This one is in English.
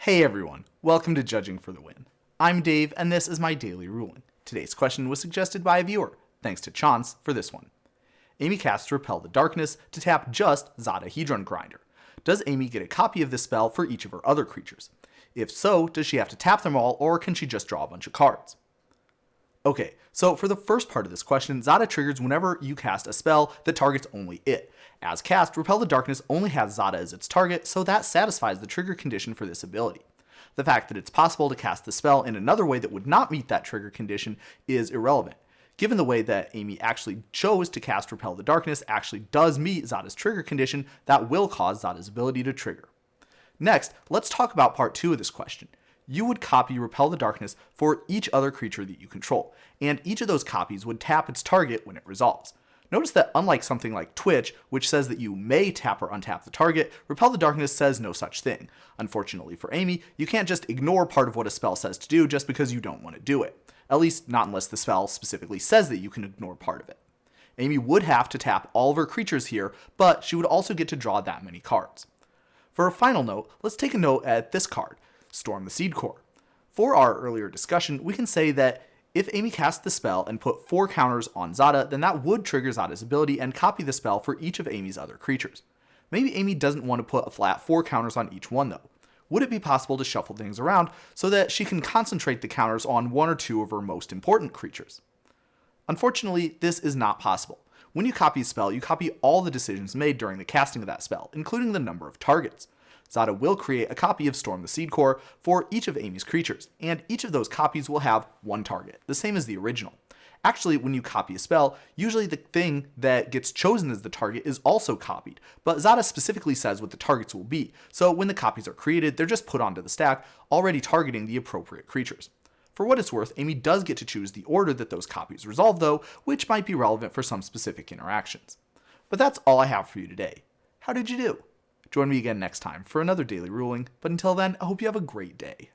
Hey everyone, welcome to Judging for the Win. I'm Dave, and this is my daily ruling. Today's question was suggested by a viewer. Thanks to Chance for this one. Amy casts Repel the Darkness to tap just Zada Hedron Grinder. Does Amy get a copy of this spell for each of her other creatures? If so, does she have to tap them all, or can she just draw a bunch of cards? Okay, so for the first part of this question, Zada triggers whenever you cast a spell that targets only it. As cast, Repel the Darkness only has Zada as its target, so that satisfies the trigger condition for this ability. The fact that it's possible to cast the spell in another way that would not meet that trigger condition is irrelevant. Given the way that Amy actually chose to cast Repel the Darkness actually does meet Zada's trigger condition, that will cause Zada's ability to trigger. Next, let's talk about part 2 of this question. You would copy Repel the Darkness for each other creature that you control, and each of those copies would tap its target when it resolves. Notice that unlike something like Twitch, which says that you may tap or untap the target, Repel the Darkness says no such thing. Unfortunately for Amy, you can't just ignore part of what a spell says to do just because you don't want to do it. At least not unless the spell specifically says that you can ignore part of it. Amy would have to tap all of her creatures here, but she would also get to draw that many cards. For a final note, let's take a note at this card, Storm the Seed Core. For our earlier discussion, we can say that if Amy cast the spell and put 4 counters on Zada, then that would trigger Zada's ability and copy the spell for each of Amy's other creatures. Maybe Amy doesn't want to put a flat 4 counters on each one though. Would it be possible to shuffle things around so that she can concentrate the counters on 1 or 2 of her most important creatures? Unfortunately, this is not possible. When you copy a spell, you copy all the decisions made during the casting of that spell, including the number of targets. Zada will create a copy of Storm the Seed Core for each of Amy's creatures, and each of those copies will have 1 target, the same as the original. Actually, when you copy a spell, usually the thing that gets chosen as the target is also copied, but Zada specifically says what the targets will be, so when the copies are created, they're just put onto the stack, already targeting the appropriate creatures. For what it's worth, Amy does get to choose the order that those copies resolve though, which might be relevant for some specific interactions. But that's all I have for you today. How did you do? Join me again next time for another daily ruling, but until then, I hope you have a great day.